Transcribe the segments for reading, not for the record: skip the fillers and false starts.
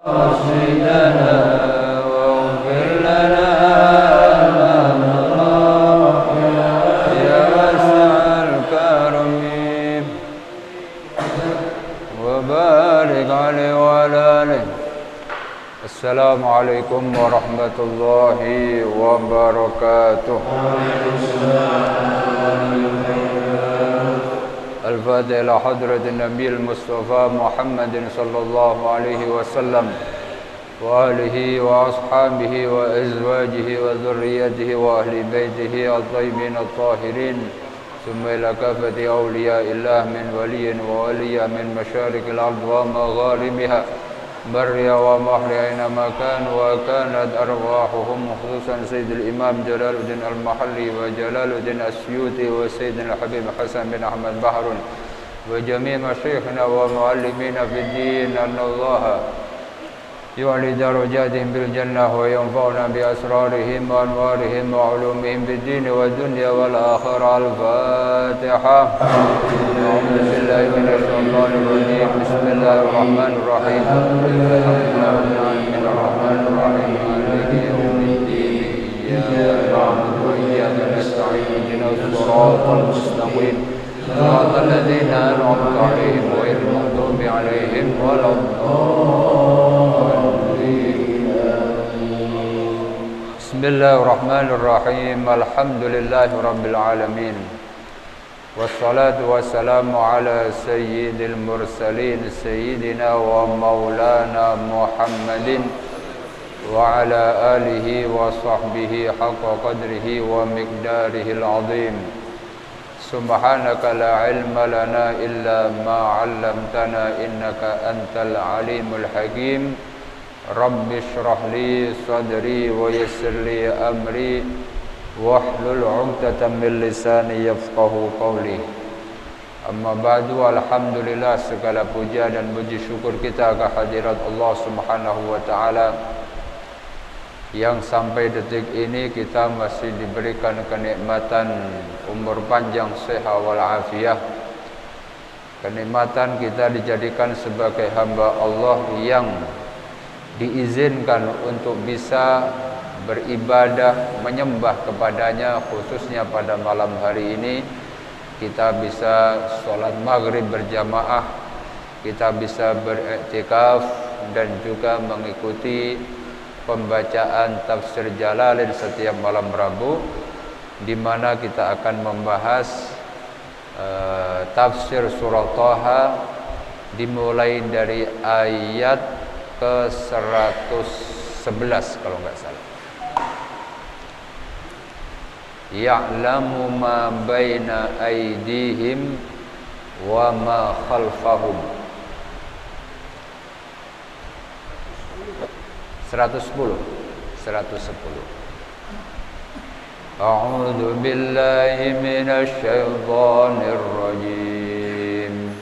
رشدنا واغفر لنا يا واسع الكرم وبارك عليه وعلى آله. السلام عليكم ورحمة الله وبركاته. الفاتحة إلى حضرة النبي المصطفى محمد صلى الله عليه وسلم وآله وأصحابه وأزواجه وذريته وأهل بيته الطيبين الطاهرين، ثم إلى كافة أولياء الله من ولي وولي من مشارق الأرض ومغاربها، برها وبحرها أينما كانوا، وكانت أرواحهم خصوصا سيد الإمام جلال الدين المحلي وجلال الدين السيوطي وسيدنا الحبيب حسن بن أحمد بحر وجميع مشايخنا ومعلمينا في الدين، أن الله يعلي درجاتهم بالجنة وينفعنا بأسرارهم وأنوارهم وعلومهم بالدين والدنيا والآخرة. الفاتحة. أعوذ بالله من الشيطان الرجيم. بسم الله الرحمن الرحيم. الرحمن الرحيم مالك يوم الدين، إياك نعبد وإياك نستعين، اهدنا الصراط المستقيم صراط الذين أنعمت عليهم غير المغضوب عليهم ولا الضالين. بسم الله الرحمن الرحيم. الحمد لله رب العالمين، والصلاة والسلام على سيد المرسلين سيدنا ومولانا محمد وعلى آله وصحبه حق قدره ومقداره العظيم. سبحانك لا علم لنا إلا ما علمتنا إنك أنت العليم الحكيم. رب اشرح لي صدري ويسر لي أمري wahlul 'uqdatam min lisani yafqahu qawli. Amma ba'du. Alhamdulillah, segala puja dan puji syukur kita ke hadirat Allah Subhanahu wa taala yang sampai detik ini kita masih diberikan kenikmatan umur panjang, sehat wal afiyah. Kenikmatan kita dijadikan sebagai hamba Allah yang diizinkan untuk bisa beribadah, menyembah kepadanya, khususnya pada malam hari ini kita bisa sholat maghrib berjamaah, kita bisa beriktikaf dan juga mengikuti pembacaan tafsir Jalalain setiap malam Rabu, di mana kita akan membahas tafsir surah Thaha dimulai dari ayat ke 111 kalau nggak salah. Ya'lamu ma baina aydihim wa ma khalfahum. 110. A'udzu billahi minasy syaithanir rajim.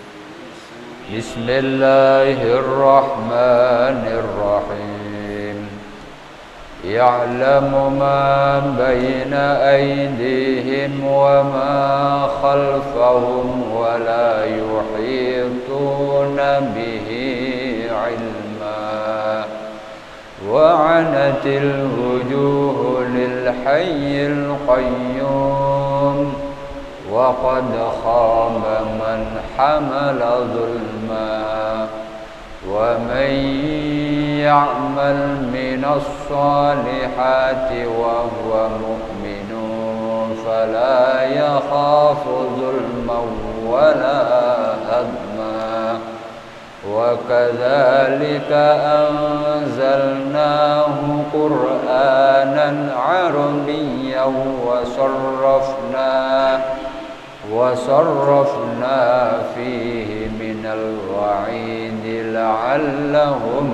Bismillahirrahmanirrahim. يعلم ما بين أيديهم وما خلفهم ولا يحيطون به علما وعنت الوجوه للحي القيوم وقد خاب من حمل ظلما ومن يعمل من الصالحات وهو مؤمن فلا يخاف ظلما ولا هضما وكذلك أنزلناه قرآنا عربيا وصرفنا فيه من الوعيد لعلهم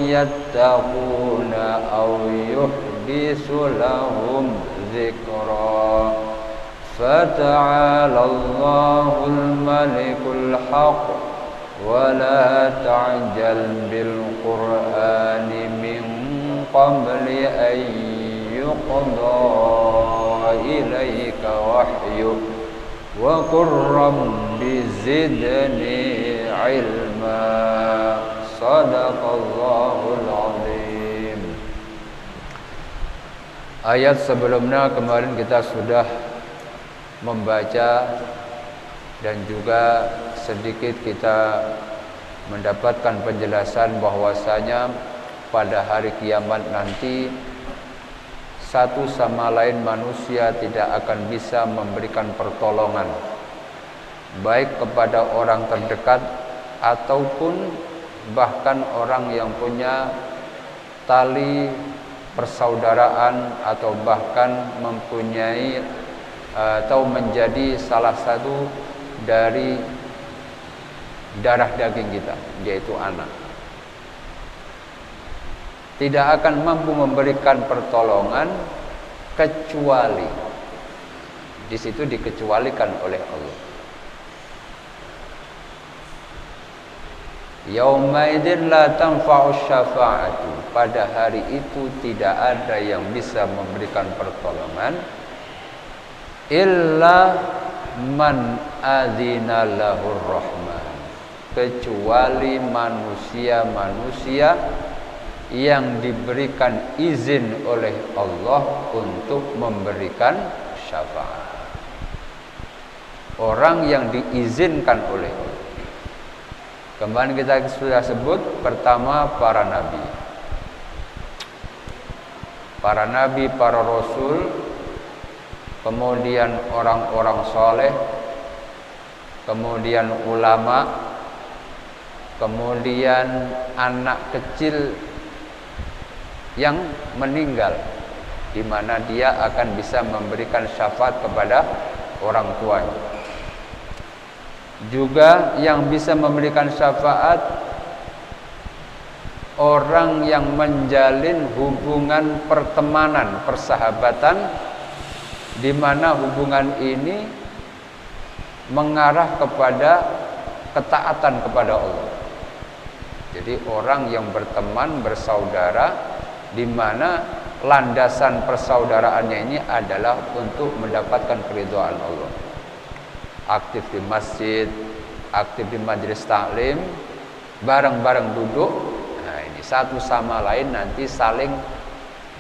يتقون أو يحدث لهم ذكرا فتعالى الله الملك الحق ولا تعجل بالقرآن من قبل أن يقضى إليك وحيه wa qur rabbi zidni ilma. Sadaqallahul azim. Ayat sebelumnya kemarin kita sudah membaca dan juga sedikit kita mendapatkan penjelasan bahwasanya pada hari kiamat nanti satu sama lain manusia tidak akan bisa memberikan pertolongan baik kepada orang terdekat ataupun bahkan orang yang punya tali persaudaraan atau bahkan mempunyai atau menjadi salah satu dari darah daging kita, yaitu anak. Tidak akan mampu memberikan pertolongan kecuali di situ dikecualikan oleh Allah. Yaumaidin la tanfa'u syafa'atu. Pada hari itu tidak ada yang bisa memberikan pertolongan illa man adzina lahur rahman, kecuali manusia-manusia yang diberikan izin oleh Allah untuk memberikan syafaat. Orang yang diizinkan oleh Allah. Kemarin kita sudah sebut pertama para nabi. Para nabi, para rasul, kemudian orang-orang soleh, kemudian ulama, kemudian anak kecil yang meninggal, di mana dia akan bisa memberikan syafaat kepada orang tuanya. Juga yang bisa memberikan syafaat orang yang menjalin hubungan pertemanan, persahabatan, di mana hubungan ini mengarah kepada ketaatan kepada Allah. Jadi orang yang berteman, bersaudara, di mana landasan persaudaraannya ini adalah untuk mendapatkan keridhaan Allah. Aktif di masjid, aktif di majelis taklim, bareng-bareng duduk. Nah, ini satu sama lain nanti saling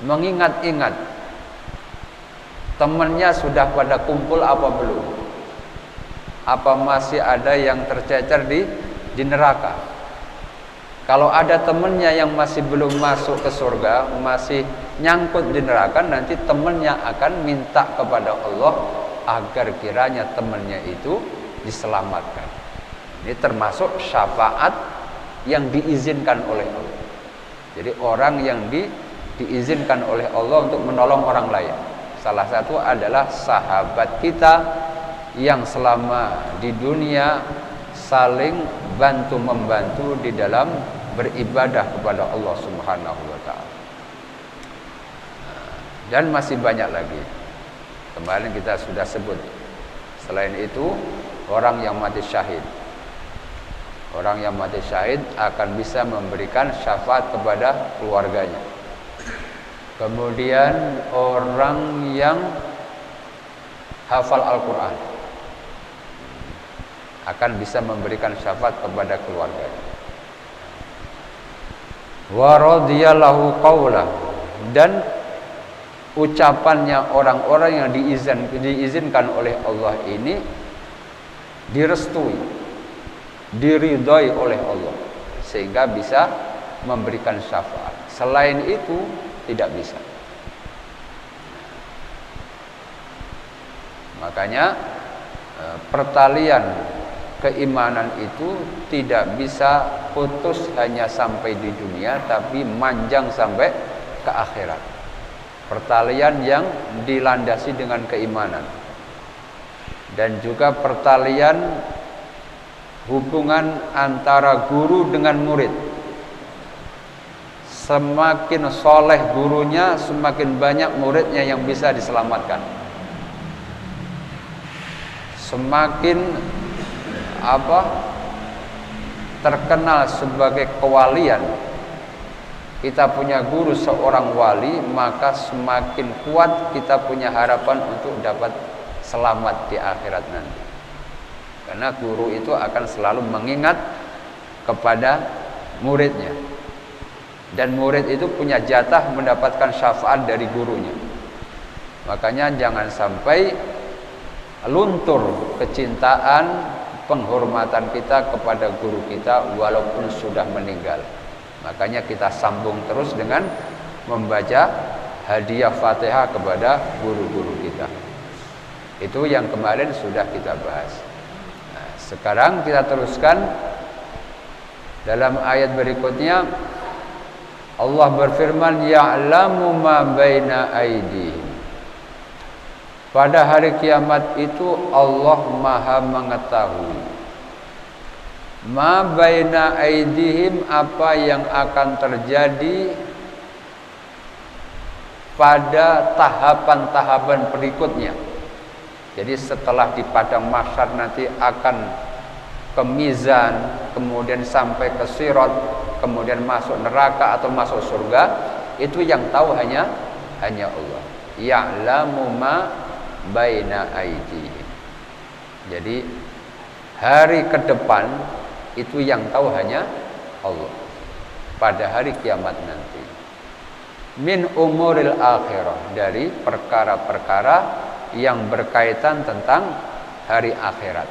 mengingat-ingat. Temannya sudah pada kumpul apa belum? Apa masih ada yang tercecer di neraka? Kalau ada temannya yang masih belum masuk ke surga, masih nyangkut di neraka, nanti temannya akan minta kepada Allah agar kiranya temannya itu diselamatkan. Ini termasuk syafaat yang diizinkan oleh Allah. Jadi orang yang diizinkan oleh Allah untuk menolong orang lain. Salah satu adalah sahabat kita yang selama di dunia saling bantu-membantu di dalam beribadah kepada Allah Subhanahu wa taala. Dan masih banyak lagi. Kemarin kita sudah sebut. Selain itu, orang yang mati syahid. Orang yang mati syahid akan bisa memberikan syafaat kepada keluarganya. Kemudian orang yang hafal Al-Quran akan bisa memberikan syafaat kepada keluarganya. Wa radiyallahu qawlah, dan ucapannya orang-orang yang diizinkan oleh Allah ini direstui, diridhai oleh Allah, sehingga bisa memberikan syafaat. Selain itu tidak bisa. Makanya pertalian keimanan itu tidak bisa putus hanya sampai di dunia, tapi manjang sampai ke akhirat. Pertalian yang dilandasi dengan keimanan, dan juga pertalian hubungan antara guru dengan murid. Semakin soleh gurunya, semakin banyak muridnya yang bisa diselamatkan. Semakin terkenal sebagai kewalian, kita punya guru seorang wali, maka semakin kuat kita punya harapan untuk dapat selamat di akhirat nanti. Karena guru itu akan selalu mengingat kepada muridnya. Dan murid itu punya jatah mendapatkan syafaat dari gurunya. Makanya jangan sampai luntur kecintaan, penghormatan kita kepada guru kita walaupun sudah meninggal. Makanya kita sambung terus dengan membaca hadiah Fatihah kepada guru-guru kita. Itu yang kemarin sudah kita bahas. Nah, sekarang kita teruskan dalam ayat berikutnya. Allah berfirman, ya'lamu ma baina aydihim. Pada hari kiamat itu Allah Maha mengetahui ma baina aydihim, apa yang akan terjadi pada tahapan-tahapan berikutnya. Jadi setelah di padang mahsyar nanti akan ke mizan, kemudian sampai ke sirat, kemudian masuk neraka atau masuk surga, itu yang tahu hanya Allah. Ya'lamu ma baina aydihim. Jadi hari ke depan itu yang tahu hanya Allah pada hari kiamat nanti. Min umuril akhirah, dari perkara-perkara yang berkaitan tentang hari akhirat.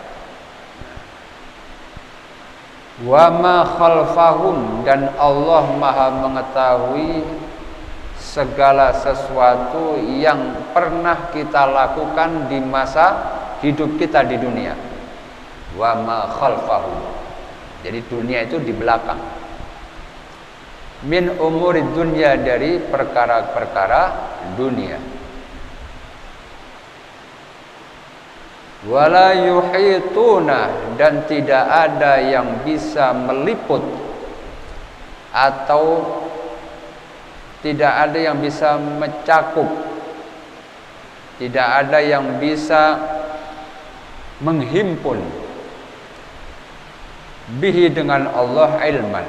Wa ma khalfahum, dan Allah Maha mengetahui segala sesuatu yang pernah kita lakukan di masa hidup kita di dunia. Wa ma khalfahum, jadi dunia itu di belakang. Min umurid dunya, dari perkara-perkara dunia. Wala yuhituna, dan tidak ada yang bisa meliput atau tidak ada yang bisa mencakup, tidak ada yang bisa menghimpun bihi, dengan Allah, ilman.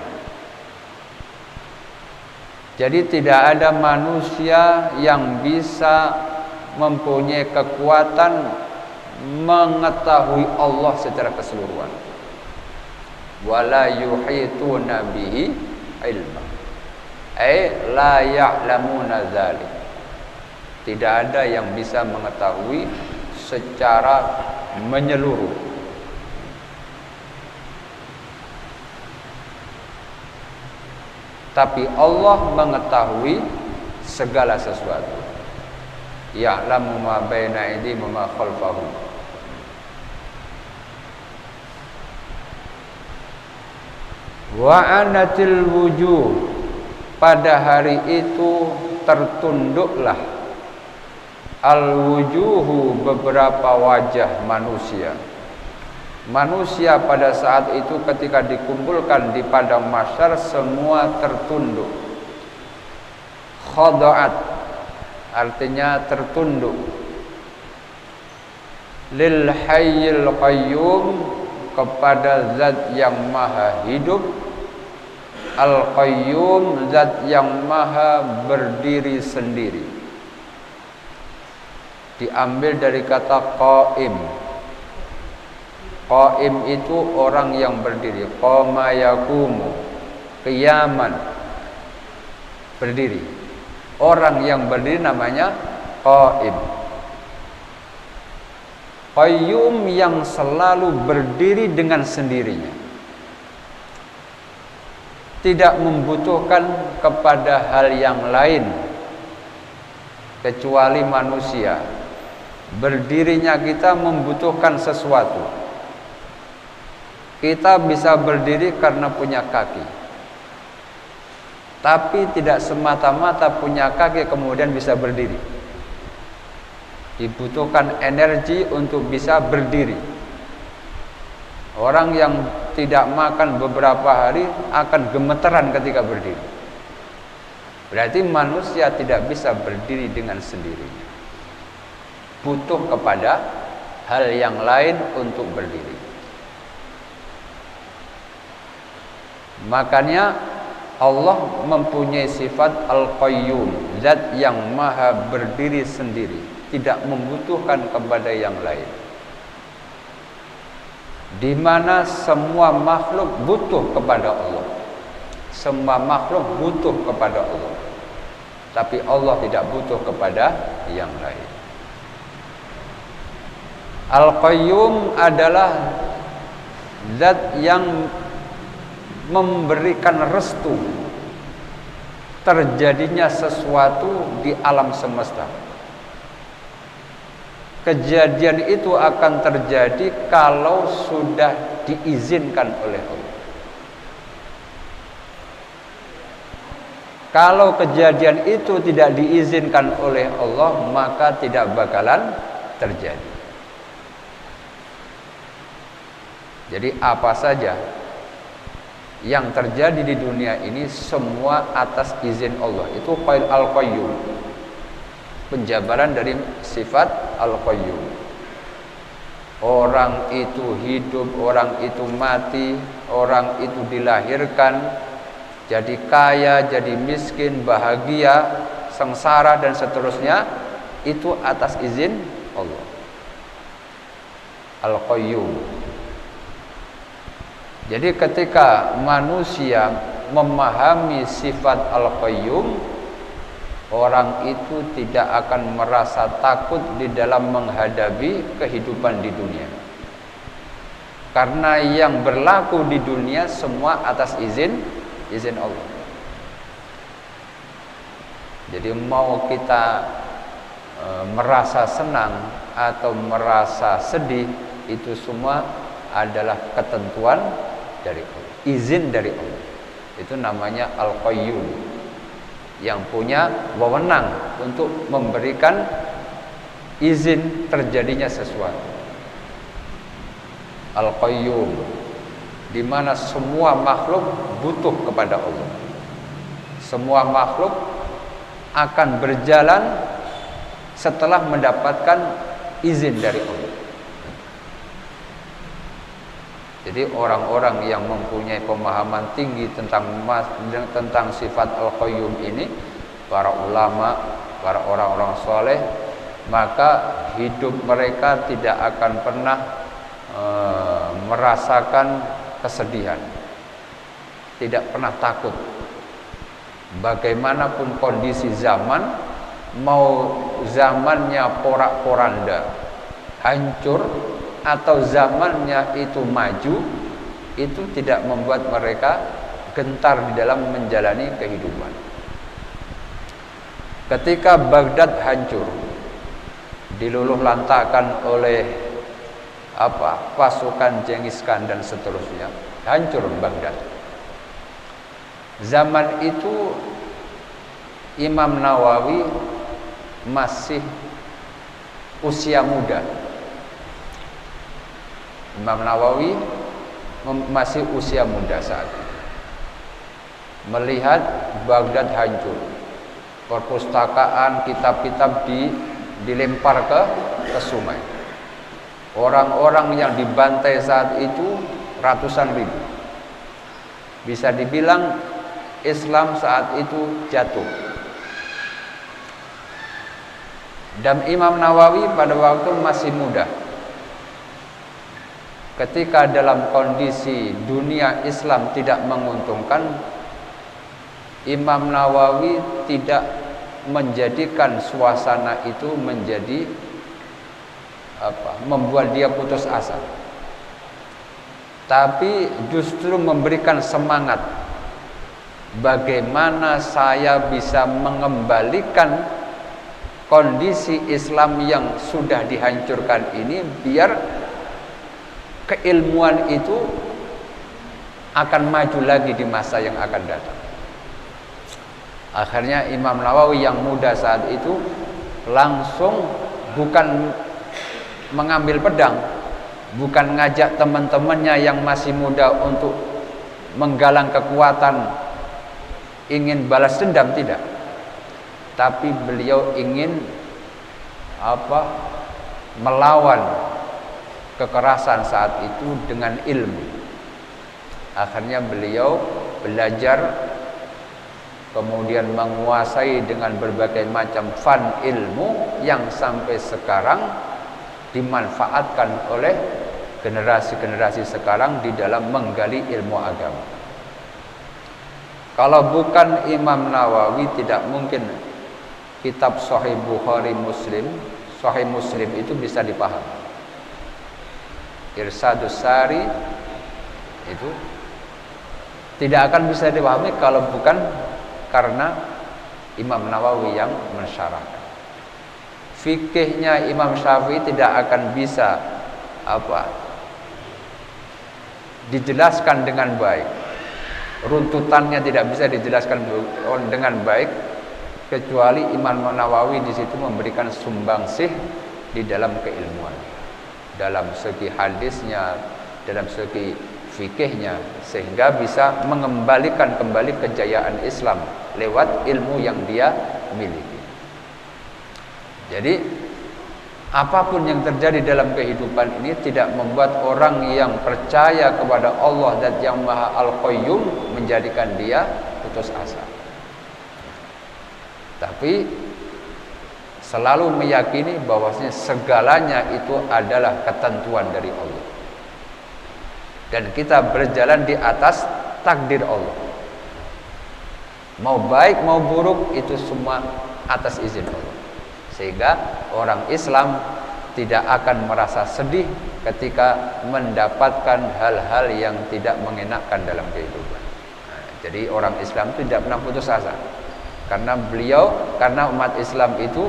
Jadi tidak ada manusia yang bisa mempunyai kekuatan mengetahui Allah secara keseluruhan. Wala yuhituna bihi ilma, la ya'lamuna dzalik. Tidak ada yang bisa mengetahui secara menyeluruh. Tapi Allah mengetahui segala sesuatu. Ya'lamu ma baina aydihim wa ma khalfahum. Wa anatil wujuh, pada hari itu tertunduklah al-wujuhu, beberapa wajah manusia. Manusia pada saat itu ketika dikumpulkan di padang mahsyar semua tertunduk. Khada'at, artinya tertunduk. Lil hayyil qayyum, kepada zat yang maha hidup. Al qayyum, zat yang maha berdiri sendiri. Diambil dari kata qaim. Qaim itu orang yang berdiri. Qama yaqumu, qiyaman, berdiri. Orang yang berdiri namanya qaim. Qayyum, yang selalu berdiri dengan sendirinya, tidak membutuhkan kepada hal yang lain kecuali manusia. Berdirinya kita membutuhkan sesuatu. Kita bisa berdiri karena punya kaki, tapi tidak semata-mata punya kaki kemudian bisa berdiri. Dibutuhkan energi untuk bisa berdiri. Orang yang tidak makan beberapa hari akan gemeteran ketika berdiri. Berarti manusia tidak bisa berdiri dengan sendirinya, butuh kepada hal yang lain untuk berdiri. Makanya Allah mempunyai sifat Al-Qayyum, zat yang maha berdiri sendiri, tidak membutuhkan kepada yang lain. di mana semua makhluk butuh kepada Allah. Semua makhluk butuh kepada Allah, tapi Allah tidak butuh kepada yang lain. Al-Qayyum adalah zat yang memberikan restu terjadinya sesuatu di alam semesta. Kejadian itu akan terjadi kalau sudah diizinkan oleh Allah. Kalau kejadian itu tidak diizinkan oleh Allah, maka tidak bakalan terjadi. Jadi apa saja yang terjadi di dunia ini semua atas izin Allah. Itu Al-Qayyum. Penjabaran dari sifat Al-Qayyum. Orang itu hidup, orang itu mati, orang itu dilahirkan, jadi kaya, jadi miskin, bahagia, sengsara dan seterusnya, itu atas izin Allah. Al-Qayyum. Jadi ketika manusia memahami sifat Al-Qayyum, orang itu tidak akan merasa takut di dalam menghadapi kehidupan di dunia. Karena yang berlaku di dunia semua atas izin Allah. Jadi mau kita merasa senang atau merasa sedih, itu semua adalah ketentuan dari Allah, izin dari Allah. Itu namanya Al-Qayyum, yang punya wewenang untuk memberikan izin terjadinya sesuatu. Al-Qayyum, di mana semua makhluk butuh kepada Allah. Semua makhluk akan berjalan setelah mendapatkan izin dari Allah. Jadi orang-orang yang mempunyai pemahaman tinggi tentang sifat Al-Qayyum ini, para ulama, para orang-orang soleh, maka hidup mereka tidak akan pernah merasakan kesedihan, tidak pernah takut. Bagaimanapun kondisi zaman, mau zamannya porak-poranda, hancur, atau zamannya itu maju, itu tidak membuat mereka gentar di dalam menjalani kehidupan. Ketika Baghdad hancur, diluluh lantakkan oleh pasukan Genghis Khan dan seterusnya, hancur Baghdad. Zaman itu Imam Nawawi masih usia muda. Imam Nawawi masih usia muda saat itu. Melihat Baghdad hancur, perpustakaan, kitab-kitab dilempar ke sungai. Orang-orang yang dibantai saat itu ratusan ribu. Bisa dibilang Islam saat itu jatuh. Dan Imam Nawawi pada waktu masih muda. Ketika dalam kondisi dunia Islam tidak menguntungkan, Imam Nawawi tidak menjadikan suasana itu menjadi membuat dia putus asa, tapi justru memberikan semangat. Bagaimana saya bisa mengembalikan kondisi Islam yang sudah dihancurkan ini, biar keilmuan itu akan maju lagi di masa yang akan datang. Akhirnya Imam Nawawi yang muda saat itu langsung bukan mengambil pedang, bukan ngajak teman-temannya yang masih muda untuk menggalang kekuatan ingin balas dendam, tidak. Tapi beliau ingin melawan kekerasan saat itu dengan ilmu. Akhirnya beliau belajar, kemudian menguasai dengan berbagai macam fan ilmu yang sampai sekarang dimanfaatkan oleh generasi-generasi sekarang di dalam menggali ilmu agama. Kalau bukan Imam Nawawi, tidak mungkin kitab Sahih Bukhari Sahih Muslim itu bisa dipahami. Irsyadus Sari itu tidak akan bisa dipahami kalau bukan karena Imam Nawawi yang mensyarahkan. Fikihnya Imam Syafi'i tidak akan bisa dijelaskan dengan baik. Runtutannya tidak bisa dijelaskan dengan baik kecuali Imam Nawawi di situ memberikan sumbangsih di dalam keilmuan, dalam segi hadisnya, dalam segi fikihnya, sehingga bisa mengembalikan kembali kejayaan Islam lewat ilmu yang dia miliki. Jadi apapun yang terjadi dalam kehidupan ini tidak membuat orang yang percaya kepada Allah dan yang Maha Al-Qayyum menjadikan dia putus asa. Tapi selalu meyakini bahwasanya segalanya itu adalah ketentuan dari Allah. Dan kita berjalan di atas takdir Allah. Mau baik mau buruk itu semua atas izin Allah. Sehingga orang Islam tidak akan merasa sedih ketika mendapatkan hal-hal yang tidak mengenakan dalam kehidupan. Jadi orang Islam itu tidak pernah putus asa. Karena umat Islam itu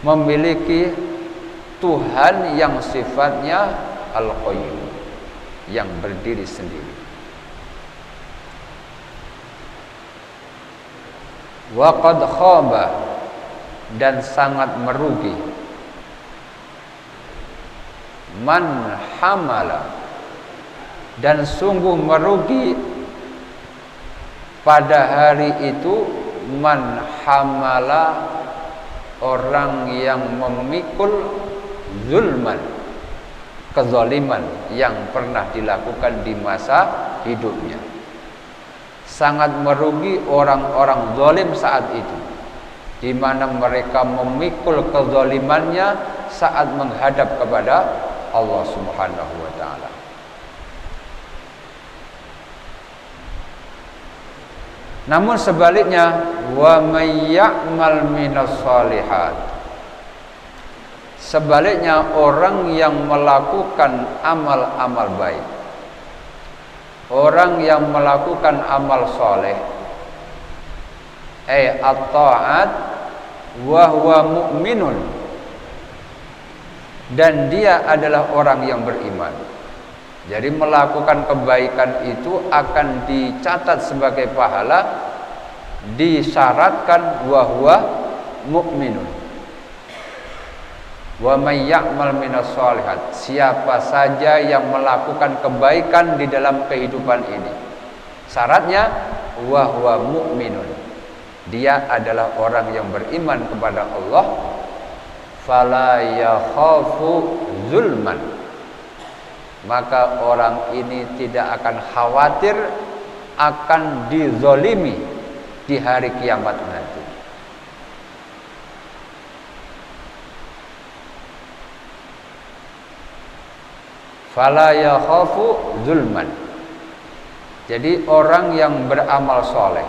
memiliki Tuhan yang sifatnya Al-Qayyum, yang berdiri sendiri. Wa qad khaba, dan sangat merugi, man hamala, dan sungguh merugi pada hari itu man hamala, orang yang memikul zulman, kezaliman yang pernah dilakukan di masa hidupnya. Sangat merugi orang-orang zalim saat itu, di mana mereka memikul kezalimannya saat menghadap kepada Allah Subhanahu wa taala. Namun sebaliknya, wa may ya'mal minas shalihat, sebaliknya orang yang melakukan amal-amal baik, orang yang melakukan amal soleh, at-ta'at wa huwa mu'minun, dan dia adalah orang yang beriman. Jadi melakukan kebaikan itu akan dicatat sebagai pahala, disyaratkan wa huwa mu'minun. Wa may ya'mal minas shalihat, siapa saja yang melakukan kebaikan di dalam kehidupan ini, syaratnya wa huwa mu'minun, dia adalah orang yang beriman kepada Allah, fala yakhafu zulman, maka orang ini tidak akan khawatir akan dizolimi di hari kiamat nanti. Fala yakhafu zulman, jadi orang yang beramal soleh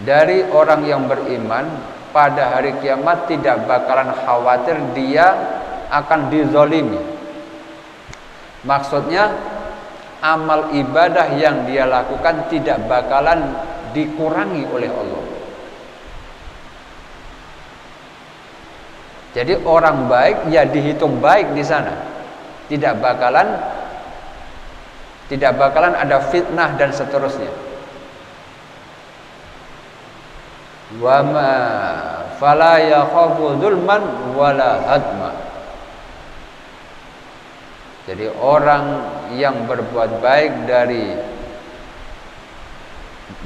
dari orang yang beriman pada hari kiamat tidak bakalan khawatir dia akan dizolimi. Maksudnya amal ibadah yang dia lakukan tidak bakalan dikurangi oleh Allah. Jadi orang baik ya dihitung baik di sana. Tidak bakalan ada fitnah dan seterusnya. Wa ma fala yakhafu dzulman wala hadma. Jadi orang yang berbuat baik dari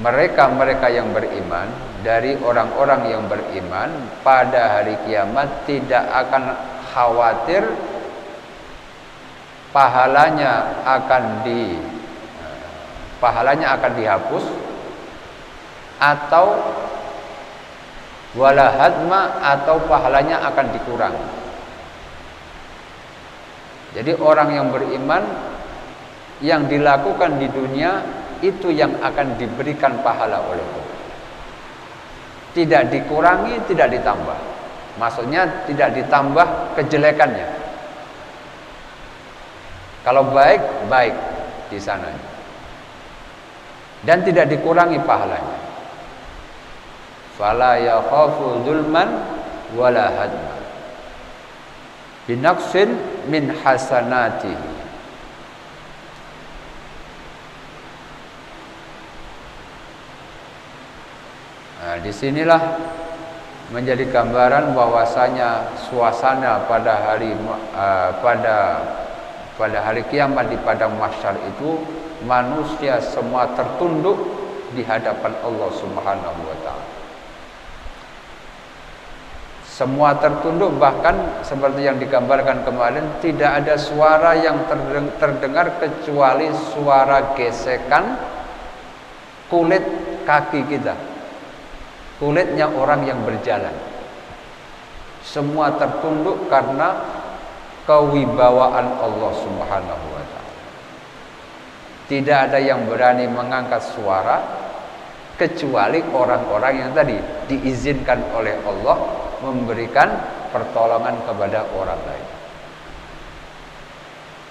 mereka-mereka yang beriman, dari orang-orang yang beriman pada hari kiamat tidak akan khawatir pahalanya akan dihapus atau wala hadma, atau pahalanya akan dikurangi. Jadi orang yang beriman, yang dilakukan di dunia itu yang akan diberikan pahala oleh Allah. Tidak dikurangi, tidak ditambah. Maksudnya tidak ditambah kejelekannya. Kalau baik, baik di sana. Dan tidak dikurangi pahalanya. Fala yakhafu dzulman wala hadma. Binaqsin min hasanatihi. Nah, disinilah menjadi gambaran bahwasanya suasana pada hari kiamat di padang mahsyar itu manusia semua tertunduk di hadapan Allah Subhanahu wa taala. Semua tertunduk, bahkan seperti yang digambarkan kemarin, tidak ada suara yang terdengar kecuali suara gesekan kulit kaki kita, kulitnya orang yang berjalan. Semua tertunduk karena kewibawaan Allah Subhanahu wa taala. Tidak ada yang berani mengangkat suara kecuali orang-orang yang tadi diizinkan oleh Allah memberikan pertolongan kepada orang lain.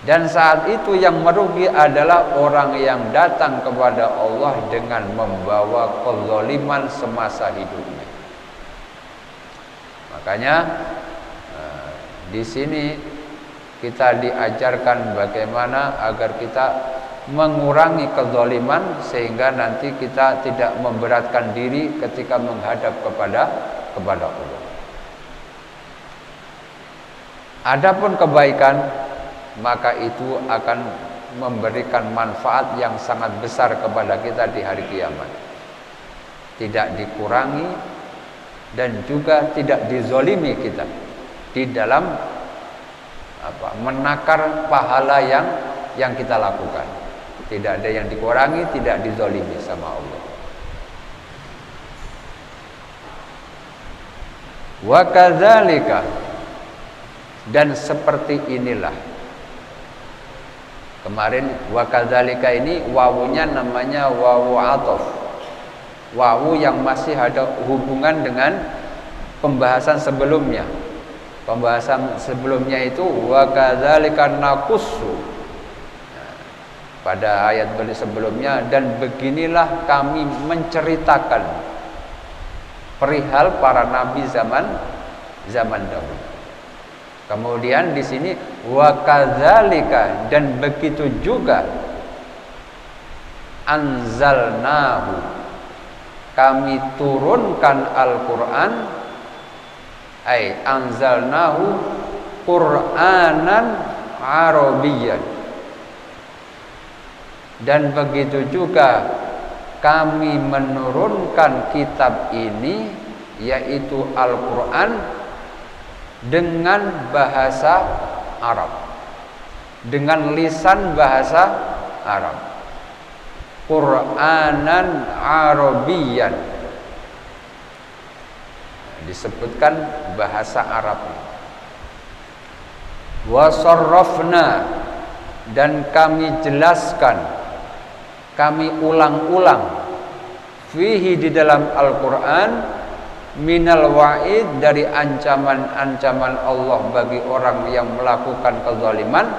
Dan saat itu yang merugi adalah orang yang datang kepada Allah dengan membawa kezaliman semasa hidupnya. Makanya di sini kita diajarkan bagaimana agar kita mengurangi kezaliman sehingga nanti kita tidak memberatkan diri ketika menghadap kepada Allah. Adapun kebaikan, maka itu akan memberikan manfaat yang sangat besar kepada kita di hari kiamat. Tidak dikurangi dan juga tidak dizolimi kita di dalam menakar pahala yang kita lakukan. Tidak ada yang dikurangi, tidak dizolimi sama Allah. Wa kadzalika, dan seperti inilah. Kemarin wa kadzalika ini wawunya namanya wawu athof. Wawu yang masih ada hubungan dengan pembahasan sebelumnya. Pembahasan sebelumnya itu wa kadzalika naqussu. Pada ayat sebelumnya, dan beginilah kami menceritakan perihal para nabi zaman dahulu. Kemudian di sini wa kadzalika, dan begitu juga anzalnahu, kami turunkan Al-Qur'an, anzalnahu Qur'anan Arabiyyan. Dan begitu juga kami menurunkan kitab ini, yaitu Al-Quran, dengan bahasa Arab, dengan lisan bahasa Arab. Qur'anan Arabiyyan, disebutkan bahasa Arab. Wa sarrafna, dan kami jelaskan, kami ulang-ulang, fihi, di dalam Al-Quran, minal wa'id, dari ancaman-ancaman Allah bagi orang yang melakukan kezaliman,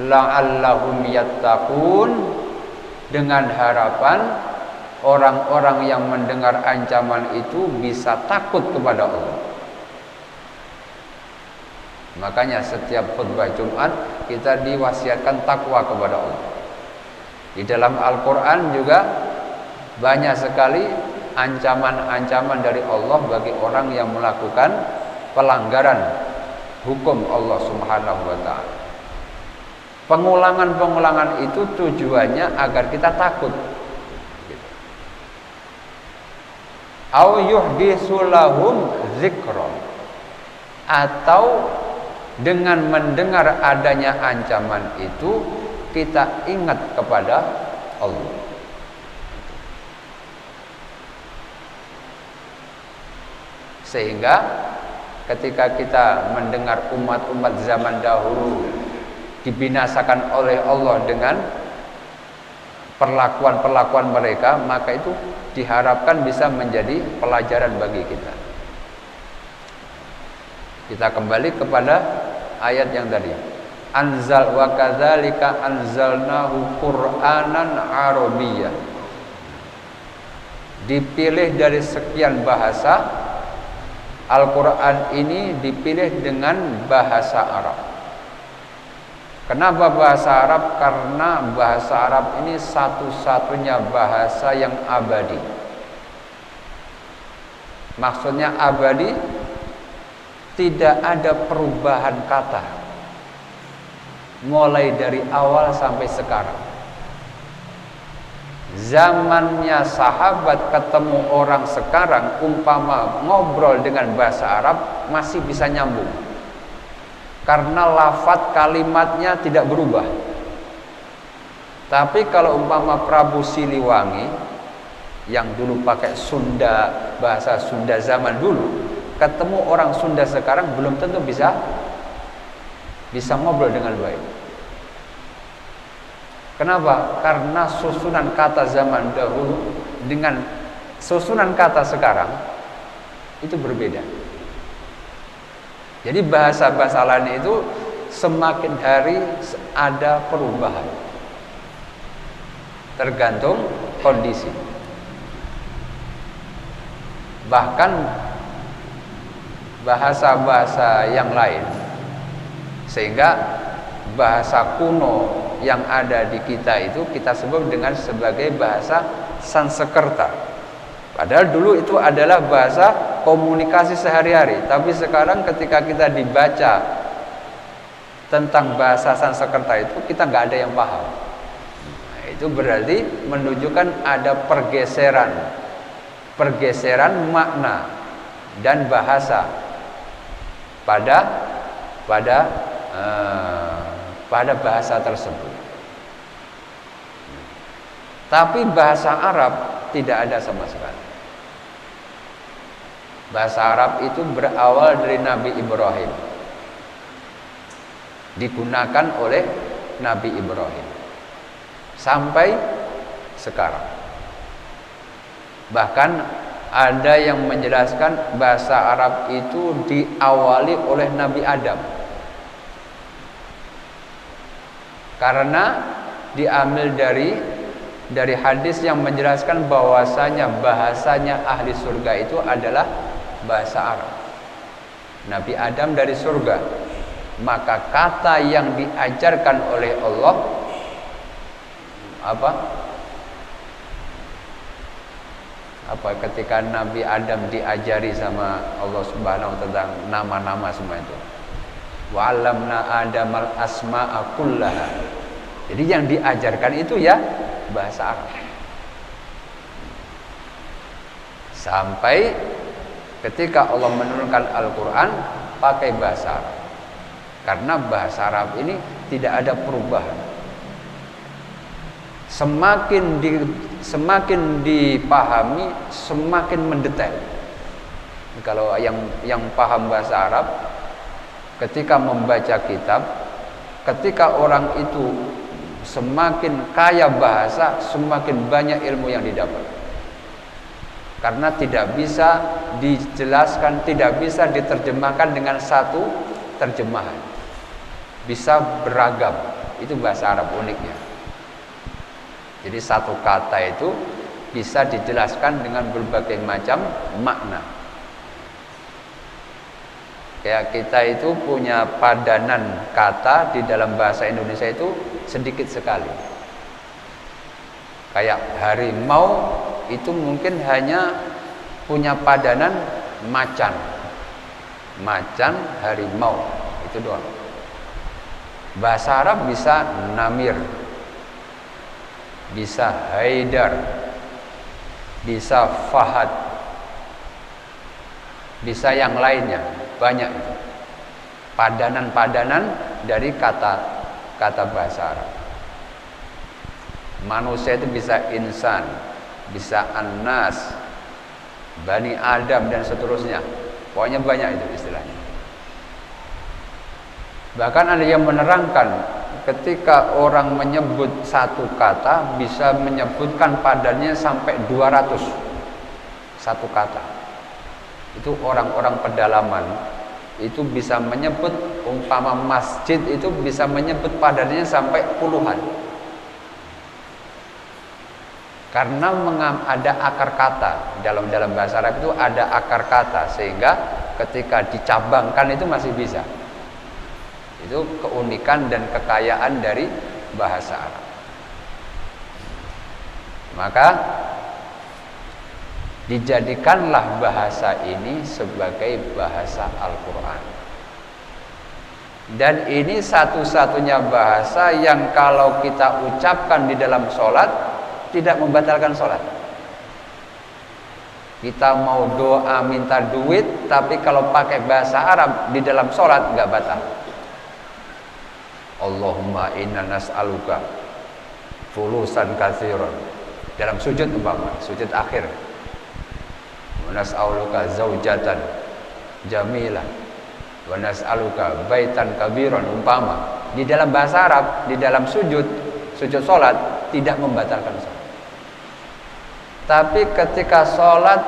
la'allahum yattaqun, dengan harapan orang-orang yang mendengar ancaman itu bisa takut kepada Allah. Makanya setiap khutbah Jumat kita diwasiatkan takwa kepada Allah. Di dalam Al-Quran juga banyak sekali ancaman-ancaman dari Allah bagi orang yang melakukan pelanggaran hukum Allah Subhanahu wa taala. Pengulangan-pengulangan itu tujuannya agar kita takut. Au yuhdisu lahum dzikra, atau dengan mendengar adanya ancaman itu kita ingat kepada Allah. Sehingga ketika kita mendengar umat-umat zaman dahulu dibinasakan oleh Allah dengan perlakuan-perlakuan mereka, maka itu diharapkan bisa menjadi pelajaran bagi kita. Kita kembali kepada ayat yang tadi. Anzal wa kadzalika anzalnahu Qur'anan Arabiyyah. Dipilih dari sekian bahasa, Al-Qur'an ini dipilih dengan bahasa Arab. Kenapa bahasa Arab? Karena bahasa Arab ini satu-satunya bahasa yang abadi. Maksudnya abadi, tidak ada perubahan kata mulai dari awal sampai sekarang. Zamannya sahabat ketemu orang sekarang, umpama ngobrol dengan bahasa Arab masih bisa nyambung, karena lafadz kalimatnya tidak berubah. Tapi kalau umpama Prabu Siliwangi yang dulu pakai Sunda, bahasa Sunda zaman dulu, ketemu orang Sunda sekarang belum tentu bisa ngobrol dengan baik. Kenapa? Karena susunan kata zaman dahulu dengan susunan kata sekarang itu berbeda. Jadi bahasa-bahasa lain itu semakin hari ada perubahan, tergantung kondisi. Bahkan bahasa-bahasa yang lain, sehingga bahasa kuno yang ada di kita itu kita sebut dengan sebagai bahasa Sanskerta. Padahal dulu itu adalah bahasa komunikasi sehari-hari, tapi sekarang ketika kita dibaca tentang bahasa Sanskerta itu kita nggak ada yang paham. Nah, itu berarti menunjukkan ada pergeseran makna dan bahasa pada bahasa tersebut. Tapi bahasa Arab tidak ada sama sekali. Bahasa Arab itu berawal dari Nabi Ibrahim, digunakan oleh Nabi Ibrahim sampai sekarang. Bahkan ada yang menjelaskan bahasa Arab itu diawali oleh Nabi Adam, karena diambil dari hadis yang menjelaskan bahwasanya bahasanya ahli surga itu adalah bahasa Arab. Nabi Adam dari surga, maka kata yang diajarkan oleh Allah apa ketika Nabi Adam diajari sama Allah Subhanahu wa taala tentang nama-nama semua itu. Wa 'allamna Adamal asma'a kullaha. Jadi yang diajarkan itu ya bahasa Arab. Sampai ketika Allah menurunkan Al-Qur'an pakai bahasa Arab. Karena bahasa Arab ini tidak ada perubahan. Semakin dipahami, semakin mendetail. Kalau yang paham bahasa Arab, ketika membaca kitab, ketika orang itu semakin kaya bahasa, semakin banyak ilmu yang didapat. Karena tidak bisa dijelaskan, tidak bisa diterjemahkan dengan satu terjemahan. Bisa beragam. Itu bahasa Arab uniknya. Jadi satu kata itu bisa dijelaskan dengan berbagai macam makna. Kayak kita itu punya padanan kata di dalam bahasa Indonesia itu sedikit sekali. Kayak harimau itu mungkin hanya punya padanan macan. Macan, harimau, itu doang. Bahasa Arab bisa namir, bisa haidar, bisa fahad, bisa yang lainnya, banyak itu. Padanan-padanan dari kata bahasa Arab. Manusia itu bisa insan, bisa annas, bani Adam dan seterusnya. Pokoknya banyak itu istilahnya. Bahkan ada yang menerangkan ketika orang menyebut satu kata bisa menyebutkan padanya sampai 200 satu kata. Itu orang-orang pedalaman itu bisa menyebut, umpama masjid itu bisa menyebut padanya sampai puluhan. Karena ada akar kata dalam bahasa Arab itu ada akar kata, sehingga ketika dicabangkan itu masih bisa. Itu keunikan dan kekayaan dari bahasa Arab. Maka dijadikanlah bahasa ini sebagai bahasa Al-Quran. Dan ini satu-satunya bahasa yang kalau kita ucapkan di dalam sholat tidak membatalkan sholat. Kita mau doa minta duit, tapi kalau pakai bahasa Arab di dalam sholat nggak batal. Allahumma inna nas'aluka fulusan katsiran, dalam sujud umpama, sujud akhir. Wa nas'aluka zaujatan jamilah wa nas'aluka baitan kabiran, umpama. Di dalam bahasa Arab, di dalam sujud sholat tidak membatalkan sholat. Tapi ketika sholat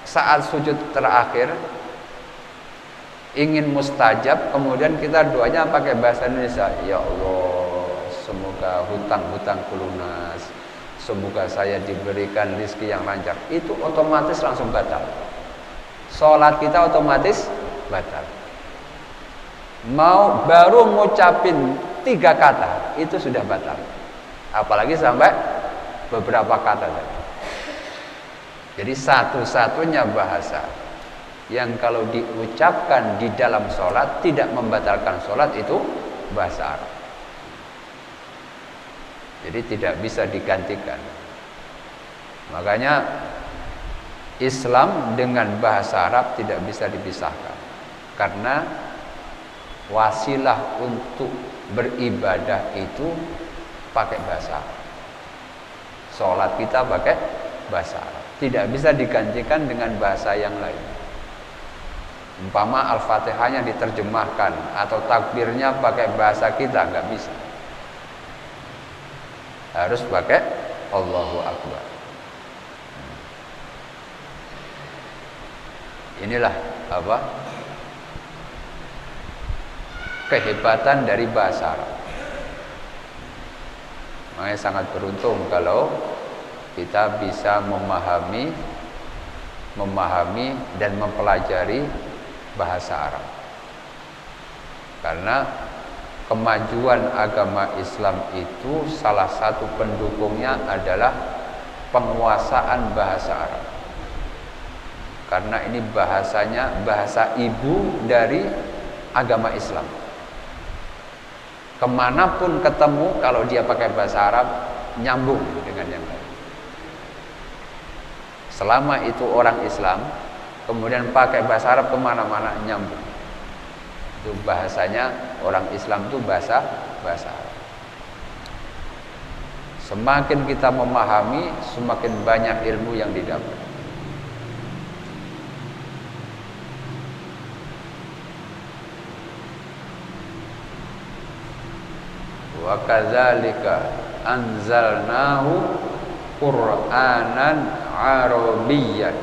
saat sujud terakhir ingin mustajab, kemudian kita doanya pakai bahasa Indonesia. Ya Allah, semoga hutang-hutangku lunas, semoga saya diberikan rezeki yang lancar. Itu otomatis langsung batal. Sholat kita otomatis batal. Mau baru ngucapin 3 kata itu sudah batal. Apalagi sampai beberapa kata tadi. Jadi satu-satunya bahasa yang kalau diucapkan di dalam sholat tidak membatalkan sholat itu bahasa Arab. Jadi tidak bisa digantikan. Makanya Islam dengan bahasa Arab tidak bisa dipisahkan. Karena wasilah untuk beribadah itu pakai bahasa Arab. Sholat kita pakai bahasa Arab. Tidak bisa digantikan dengan bahasa yang lain. Umpama Al-Fatihahnya diterjemahkan atau takbirnya pakai bahasa kita, nggak bisa. Harus pakai Allahu Akbar. Inilah apa? Kehebatan dari bahasa Arab. Makanya sangat beruntung kalau kita bisa memahami dan mempelajari bahasa Arab. Karena kemajuan agama Islam itu salah satu pendukungnya adalah penguasaan bahasa Arab. Karena ini bahasanya bahasa ibu dari agama Islam. Kemanapun ketemu, kalau dia pakai bahasa Arab, nyambung dengan yang lain. Selama itu orang Islam, kemudian pakai bahasa Arab kemana-mana, nyambung. Itu bahasanya orang Islam itu bahasa Arab. Semakin kita memahami, semakin banyak ilmu yang didapat. Wa kadzalika anzalnahu Qur'anan Arabiyyan.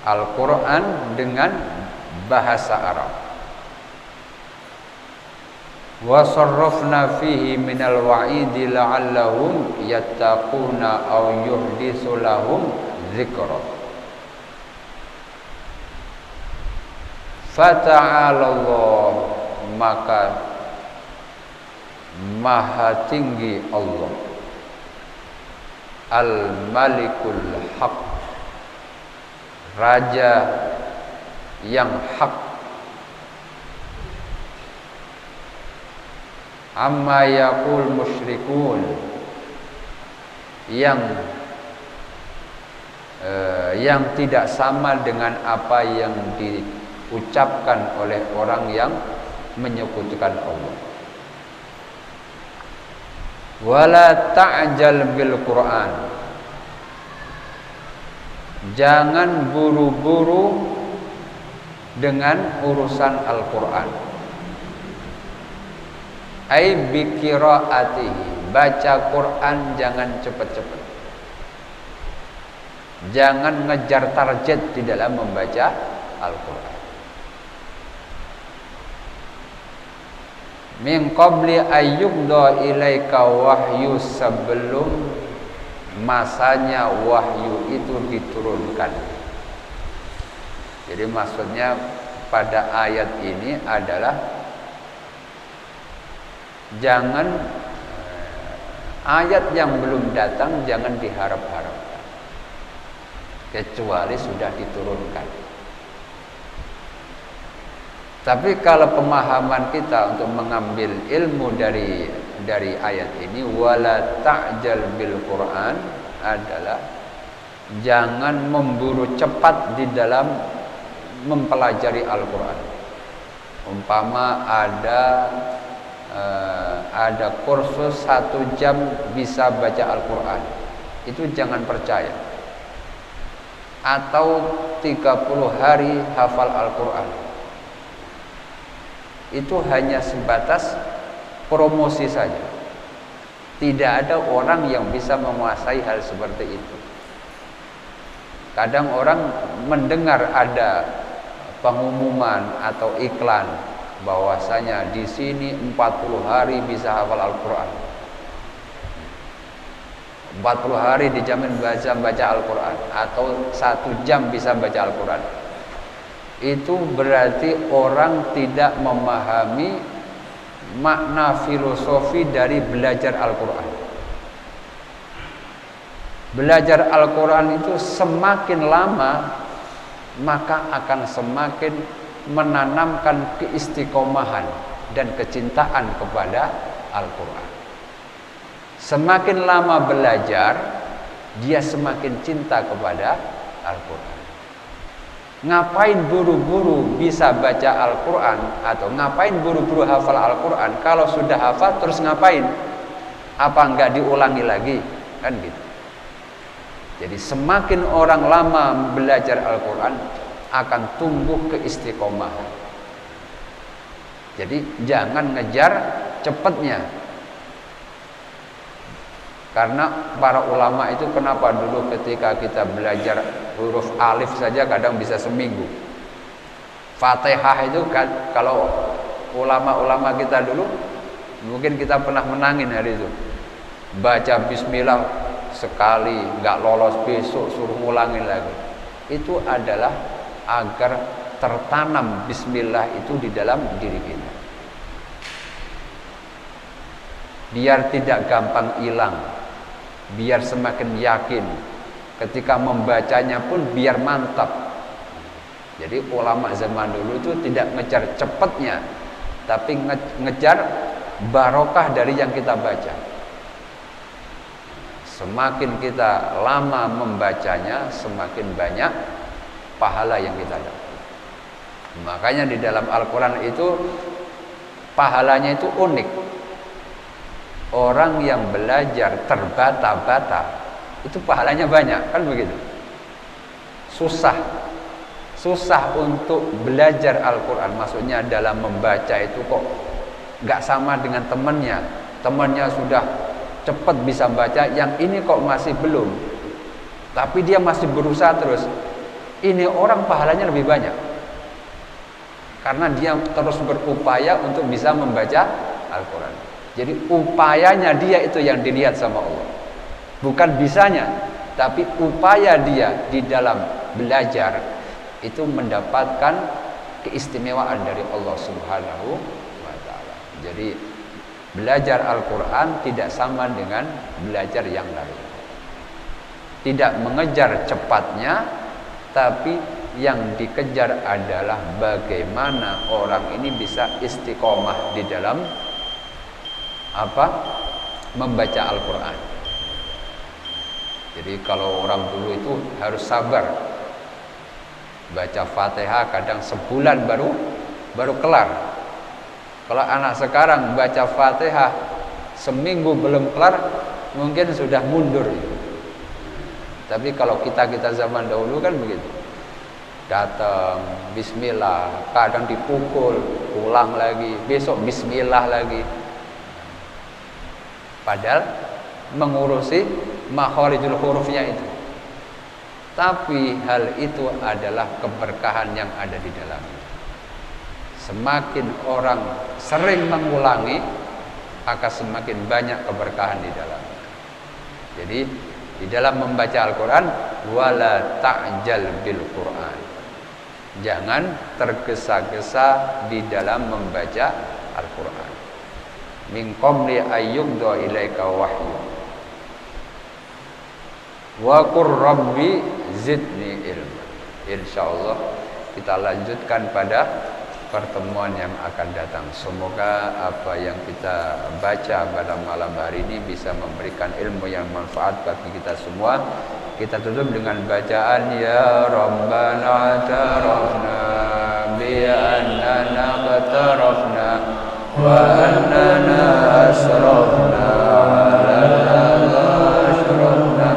Al-Qur'an dengan bahasa Arab. Wa sarrafna fihi minal wa'idi la'allahum yattaquna aw yuhditsu lahum dzikra. Fata'ala Allah, maka maha tinggi Allah, Al-Malikul Haq, Raja yang hak. Amma yaqul musyrikun, yang tidak sama dengan apa yang diucapkan oleh orang yang menyekutukan Allah. Wala ta'jal bil Qur'an, jangan buru-buru dengan urusan Al-Qur'an. Ai bi qiraatihi, baca Quran jangan cepat-cepat. Jangan ngejar target di dalam membaca Al-Quran. Min qabli ayyubda ilaika wahyu, sebelum masanya wahyu itu diturunkan. Jadi maksudnya pada ayat ini adalah jangan ayat yang belum datang jangan diharap-harap, kecuali sudah diturunkan. Tapi kalau pemahaman kita untuk mengambil ilmu dari ayat ini, wala ta'jal bil Quran, adalah jangan memburu cepat di dalam mempelajari Al-Quran. Umpama ada kursus 1 jam bisa baca Al-Quran, itu jangan percaya. Atau 30 hari hafal Al-Quran, itu hanya sebatas promosi saja. Tidak ada orang yang bisa menguasai hal seperti itu. Kadang orang mendengar ada pengumuman atau iklan bahwasanya di sini 40 hari bisa hafal Al-Quran. 40 hari dijamin baca Al-Quran, atau 1 jam bisa baca Al-Quran. Itu berarti orang tidak memahami makna filosofi dari belajar Al-Quran. Belajar Al-Quran itu semakin lama maka akan semakin menanamkan keistiqomahan dan kecintaan kepada Al-Quran. Semakin lama belajar, dia semakin cinta kepada Al-Quran. Ngapain buru-buru bisa baca Al-Quran, atau ngapain buru-buru hafal Al-Quran? Kalau sudah hafal terus ngapain? Apa enggak diulangi lagi? Kan gitu. Jadi semakin orang lama belajar Al-Quran, akan tumbuh keistiqomahan. Jadi jangan ngejar cepatnya. Karena para ulama itu kenapa dulu ketika kita belajar huruf alif saja kadang bisa seminggu. Fatihah itu kan, kalau ulama-ulama kita dulu mungkin kita pernah menangin hari itu. Baca bismillah sekali nggak lolos, besok suruh ngulangin lagi. Itu adalah agar tertanam bismillah itu di dalam diri kita, biar tidak gampang hilang, biar semakin yakin ketika membacanya pun biar mantap. Jadi ulama zaman dulu itu tidak ngejar cepatnya, tapi ngejar barokah dari yang kita baca. Semakin kita lama membacanya, semakin banyak pahala yang kita dapat. Makanya di dalam Al-Quran itu pahalanya itu unik. Orang yang belajar terbata-bata itu pahalanya banyak, kan begitu. Susah untuk belajar Al-Quran, maksudnya dalam membaca itu kok gak sama dengan temannya. Temannya sudah cepat bisa baca, yang ini kok masih belum, tapi dia masih berusaha terus. Ini orang pahalanya lebih banyak karena dia terus berupaya untuk bisa membaca Al-Quran. Jadi upayanya dia itu yang dilihat sama Allah, bukan bisanya, tapi upaya dia di dalam belajar itu mendapatkan keistimewaan dari Allah Subhanahu wa ta'ala. Jadi belajar Al-Quran tidak sama dengan belajar yang lain. Tidak mengejar cepatnya, tapi yang dikejar adalah bagaimana orang ini bisa istiqomah di dalam membaca Al-Quran. Jadi kalau orang dulu itu harus sabar, baca Fatihah kadang sebulan baru kelar. Kalau anak sekarang baca Fatihah seminggu belum kelar, mungkin sudah mundur. Tapi kalau kita zaman dahulu kan begitu. Datang, bismillah, kadang dipukul, pulang lagi, besok bismillah lagi. Padahal mengurusi makharijul hurufnya itu. Tapi hal itu adalah keberkahan yang ada di dalamnya. Semakin orang sering mengulangi, maka semakin banyak keberkahan di dalamnya. Jadi di dalam membaca Al-Quran, wala ta'jal bil Quran. Jangan tergesa-gesa di dalam membaca Al-Quran. Min qabli ayyubda ilaika wahyu. Wa qur rabbi zidni ilma. Insyaallah kita lanjutkan pada pertemuan yang akan datang. Semoga apa yang kita baca pada malam hari ini bisa memberikan ilmu yang manfaat bagi kita semua. Kita tutup dengan bacaan ya Rabbana tarafna bi annana qatarafna wa annana asrafna ala asrafna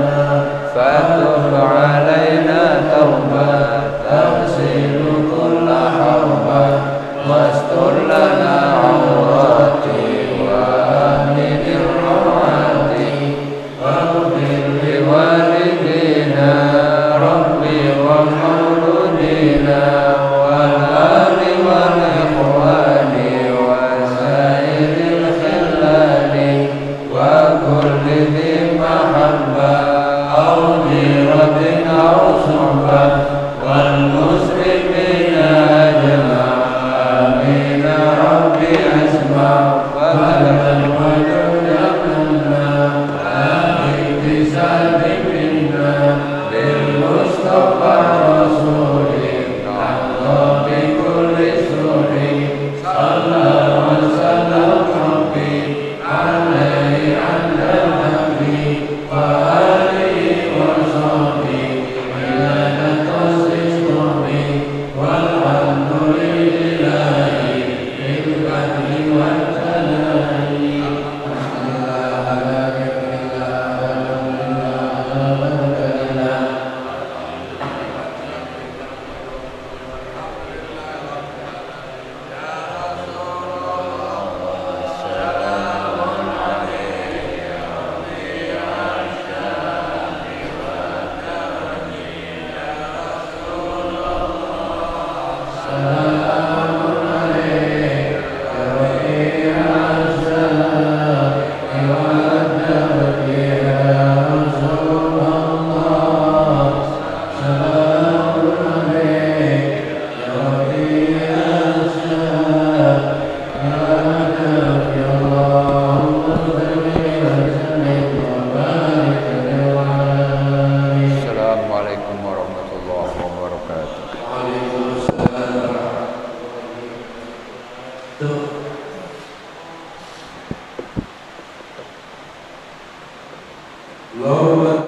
fatub alaina tawbah tahsilu kulla harbah wastur lana awrati wa aminil rawati waghfir li walidina rabbi wa mauludina wal ali wal ikhwani wa sairil khillani wa kulli dhi mahabbah aw diratin aw suhbah wal muslimina ajma'in.